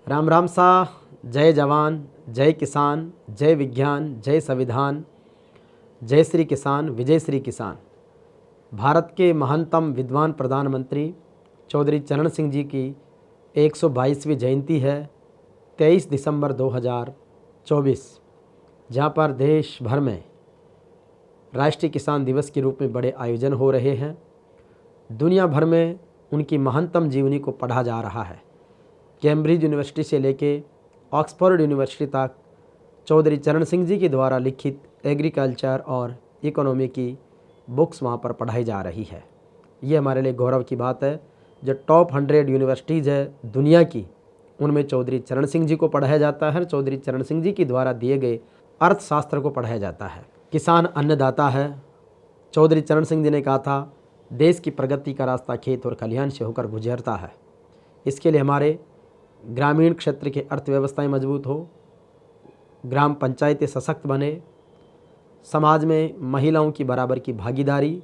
राम राम सा। जय जवान, जय किसान, जय विज्ञान, जय संविधान, जय श्री किसान, विजय श्री किसान। भारत के महानतम विद्वान प्रधानमंत्री चौधरी चरण सिंह जी की 122वीं जयंती है 23 दिसंबर 2024, जहाँ पर देश भर में राष्ट्रीय किसान दिवस के रूप में बड़े आयोजन हो रहे हैं। दुनिया भर में उनकी महानतम जीवनी को पढ़ा जा रहा है। कैम्ब्रिज यूनिवर्सिटी से लेके ऑक्सफोर्ड यूनिवर्सिटी तक चौधरी चरण सिंह जी के द्वारा लिखित एग्रीकल्चर और इकोनॉमी की बुक्स वहाँ पर पढ़ाई जा रही है। ये हमारे लिए गौरव की बात है। जो टॉप 100 यूनिवर्सिटीज़ है दुनिया की, उनमें चौधरी चरण सिंह जी को पढ़ाया जाता है। चौधरी चरण सिंह जी के द्वारा दिए गए अर्थशास्त्र को पढ़ाया जाता है। किसान अन्नदाता है। चौधरी चरण सिंह जी ने कहा था, देश की प्रगति का रास्ता खेत और खलिहान से होकर गुजरता है। इसके लिए हमारे ग्रामीण क्षेत्र की अर्थव्यवस्थाएं मजबूत हो, ग्राम पंचायतें सशक्त बने, समाज में महिलाओं की बराबर की भागीदारी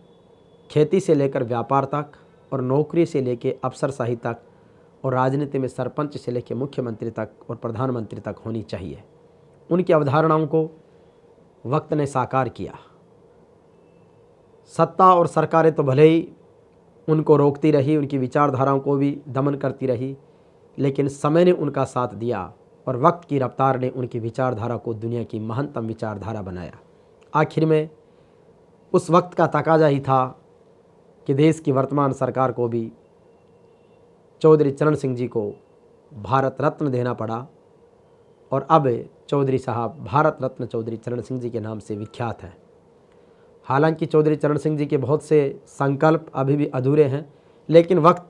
खेती से लेकर व्यापार तक और नौकरी से लेकर अफसरशाही तक और राजनीति में सरपंच से लेकर मुख्यमंत्री तक और प्रधानमंत्री तक होनी चाहिए। उनकी अवधारणाओं को वक्त ने साकार किया। सत्ता और सरकारें तो भले ही उनको रोकती रही, उनकी विचारधाराओं को भी दमन करती रही, लेकिन समय ने उनका साथ दिया और वक्त की रफ्तार ने उनकी विचारधारा को दुनिया की महानतम विचारधारा बनाया। आखिर में उस वक्त का तकाजा ही था कि देश की वर्तमान सरकार को भी चौधरी चरण सिंह जी को भारत रत्न देना पड़ा और अब चौधरी साहब भारत रत्न चौधरी चरण सिंह जी के नाम से विख्यात हैं। हालांकि चौधरी चरण सिंह जी के बहुत से संकल्प अभी भी अधूरे हैं, लेकिन वक्त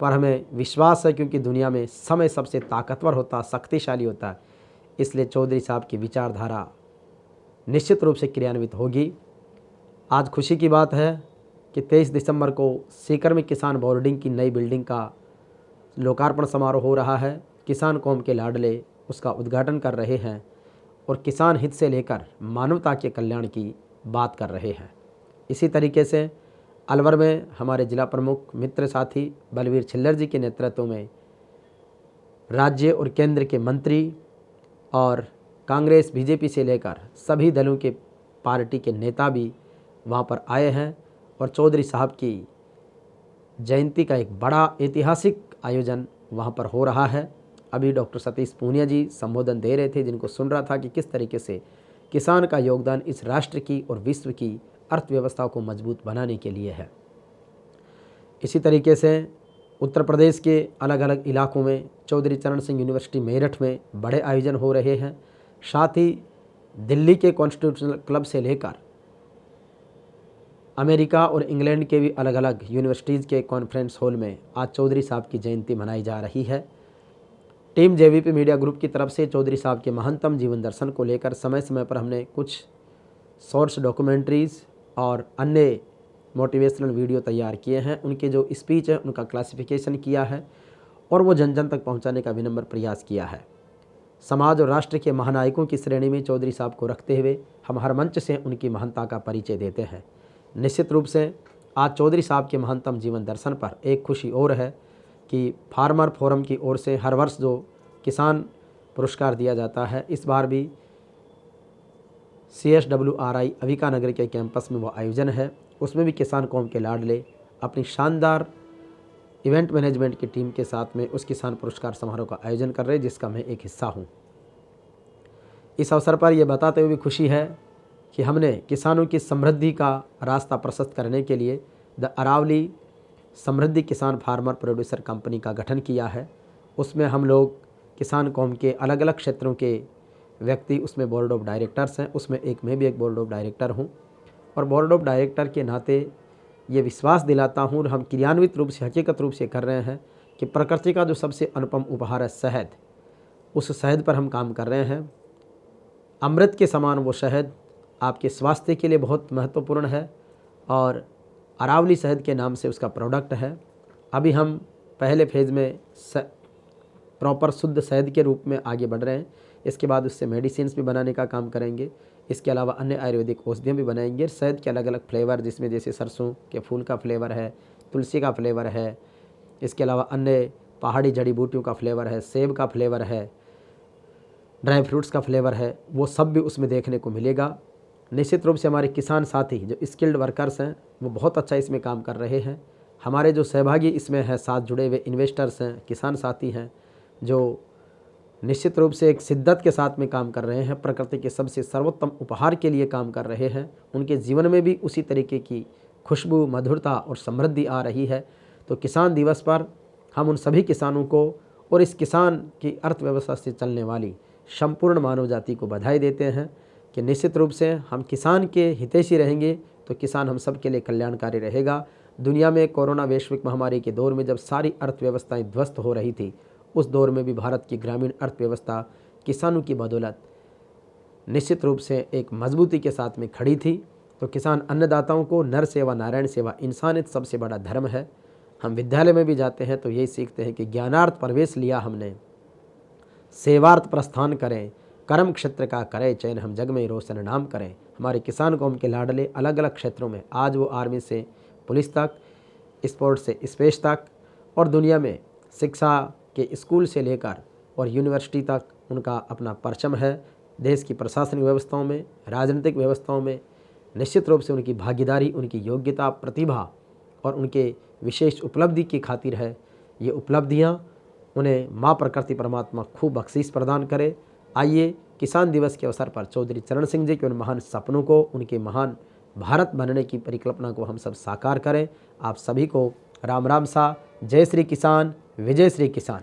पर हमें विश्वास है, क्योंकि दुनिया में समय सबसे ताकतवर होता, शक्तिशाली होता है। इसलिए चौधरी साहब की विचारधारा निश्चित रूप से क्रियान्वित होगी। आज खुशी की बात है कि 23 दिसंबर को सीकर में किसान बोर्डिंग की नई बिल्डिंग का लोकार्पण समारोह हो रहा है। किसान कौम के लाडले उसका उद्घाटन कर रहे हैं और किसान हित से लेकर मानवता के कल्याण की बात कर रहे हैं। इसी तरीके से अलवर में हमारे जिला प्रमुख मित्र साथी बलवीर छिल्लर जी के नेतृत्व में राज्य और केंद्र के मंत्री और कांग्रेस बीजेपी से लेकर सभी दलों के पार्टी के नेता भी वहाँ पर आए हैं और चौधरी साहब की जयंती का एक बड़ा ऐतिहासिक आयोजन वहाँ पर हो रहा है। अभी डॉक्टर सतीश पूनिया जी संबोधन दे रहे थे, जिनको सुन रहा था कि किस तरीके से किसान का योगदान इस राष्ट्र की और विश्व की अर्थव्यवस्था को मजबूत बनाने के लिए है। इसी तरीके से उत्तर प्रदेश के अलग अलग इलाकों में चौधरी चरण सिंह यूनिवर्सिटी मेरठ में बड़े आयोजन हो रहे हैं। साथ ही दिल्ली के कॉन्स्टिट्यूशनल क्लब से लेकर अमेरिका और इंग्लैंड के भी अलग अलग यूनिवर्सिटीज़ के कॉन्फ्रेंस हॉल में आज चौधरी साहब की जयंती मनाई जा रही है। टीम जेवीपी मीडिया ग्रुप की तरफ से चौधरी साहब के महानतम जीवन दर्शन को लेकर समय समय पर हमने कुछ शॉर्ट्स डॉक्यूमेंट्रीज़ और अन्य मोटिवेशनल वीडियो तैयार किए हैं। उनके जो स्पीच है उनका क्लासिफिकेशन किया है और वो जन जन तक पहुंचाने का विनम्र प्रयास किया है। समाज और राष्ट्र के महानायकों की श्रेणी में चौधरी साहब को रखते हुए हम हर मंच से उनकी महानता का परिचय देते हैं। निश्चित रूप से आज चौधरी साहब के महानतम जीवन दर्शन पर एक खुशी और है कि फार्मर फोरम की ओर से हर वर्ष जो किसान पुरस्कार दिया जाता है, इस बार भी CSWRI अविका नगर के कैंपस में वो आयोजन है। उसमें भी किसान कौम के लाडले अपनी शानदार इवेंट मैनेजमेंट की टीम के साथ में उस किसान पुरस्कार समारोह का आयोजन कर रहे हैं, जिसका मैं एक हिस्सा हूँ। इस अवसर पर यह बताते हुए भी खुशी है कि हमने किसानों की समृद्धि का रास्ता प्रशस्त करने के लिए द अरावली समृद्धि किसान फार्मर प्रोड्यूसर कंपनी का गठन किया है। उसमें हम लोग किसान कौम के अलग अलग क्षेत्रों के व्यक्ति उसमें बोर्ड ऑफ डायरेक्टर्स हैं। उसमें मैं भी एक बोर्ड ऑफ डायरेक्टर हूँ और बोर्ड ऑफ डायरेक्टर के नाते ये विश्वास दिलाता हूँ और हम क्रियान्वित रूप से हकीकत रूप से कर रहे हैं कि प्रकृति का जो सबसे अनुपम उपहार है शहद, उस शहद पर हम काम कर रहे हैं। अमृत के समान वो शहद आपके स्वास्थ्य के लिए बहुत महत्वपूर्ण है और अरावली शहद के नाम से उसका प्रोडक्ट है। अभी हम पहले फेज़ में प्रॉपर शुद्ध शहद के रूप में आगे बढ़ रहे हैं। इसके बाद उससे मेडिसिन्स भी बनाने का काम करेंगे। इसके अलावा अन्य आयुर्वेदिक औषधियाँ भी बनाएंगे। शहद के अलग अलग फ्लेवर, जिसमें जैसे सरसों के फूल का फ्लेवर है, तुलसी का फ्लेवर है, इसके अलावा अन्य पहाड़ी जड़ी बूटियों का फ्लेवर है, सेब का फ्लेवर है, ड्राई फ्रूट्स का फ्लेवर है, वो सब भी उसमें देखने को मिलेगा। निश्चित रूप से हमारे किसान साथी जो स्किल्ड वर्कर्स हैं वो बहुत अच्छा इसमें काम कर रहे हैं। हमारे जो सहभागी इसमें हैं, साथ जुड़े हुए इन्वेस्टर्स हैं, किसान साथी हैं, जो निश्चित रूप से एक शिद्दत के साथ में काम कर रहे हैं, प्रकृति के सबसे सर्वोत्तम उपहार के लिए काम कर रहे हैं, उनके जीवन में भी उसी तरीके की खुशबू, मधुरता और समृद्धि आ रही है। तो किसान दिवस पर हम उन सभी किसानों को और इस किसान की अर्थव्यवस्था से चलने वाली संपूर्ण मानव जाति को बधाई देते हैं कि निश्चित रूप से हम किसान के हितैषी रहेंगे तो किसान हम सब के लिए कल्याणकारी रहेगा। दुनिया में कोरोना वैश्विक महामारी के दौर में जब सारी अर्थव्यवस्थाएं ध्वस्त हो रही थी, उस दौर में भी भारत की ग्रामीण अर्थव्यवस्था किसानों की बदौलत निश्चित रूप से एक मजबूती के साथ में खड़ी थी। तो किसान अन्नदाताओं को नर सेवा नारायण सेवा, इंसानियत सबसे बड़ा धर्म है। हम विद्यालय में भी जाते हैं तो यही सीखते हैं कि ज्ञानार्थ प्रवेश लिया हमने, सेवार्थ प्रस्थान करें, कर्म क्षेत्र का करें चयन, हम जग में रोशन नाम करें। हमारे किसान कौम के लाडले अलग अलग क्षेत्रों में, आज वो आर्मी से पुलिस तक, स्पोर्ट से स्पेस तक, और दुनिया में शिक्षा के स्कूल से लेकर और यूनिवर्सिटी तक उनका अपना परचम है। देश की प्रशासनिक व्यवस्थाओं में, राजनीतिक व्यवस्थाओं में निश्चित रूप से उनकी भागीदारी, उनकी योग्यता, प्रतिभा और उनके विशेष उपलब्धि की खातिर है। ये उपलब्धियाँ उन्हें माँ प्रकृति परमात्मा खूब बख्शीश प्रदान करे। आइए किसान दिवस के अवसर पर चौधरी चरण सिंह जी के उन महान सपनों को, उनके महान भारत बनने की परिकल्पना को हम सब साकार करें। आप सभी को राम राम सा। जय श्री किसान, विजय श्री किसान।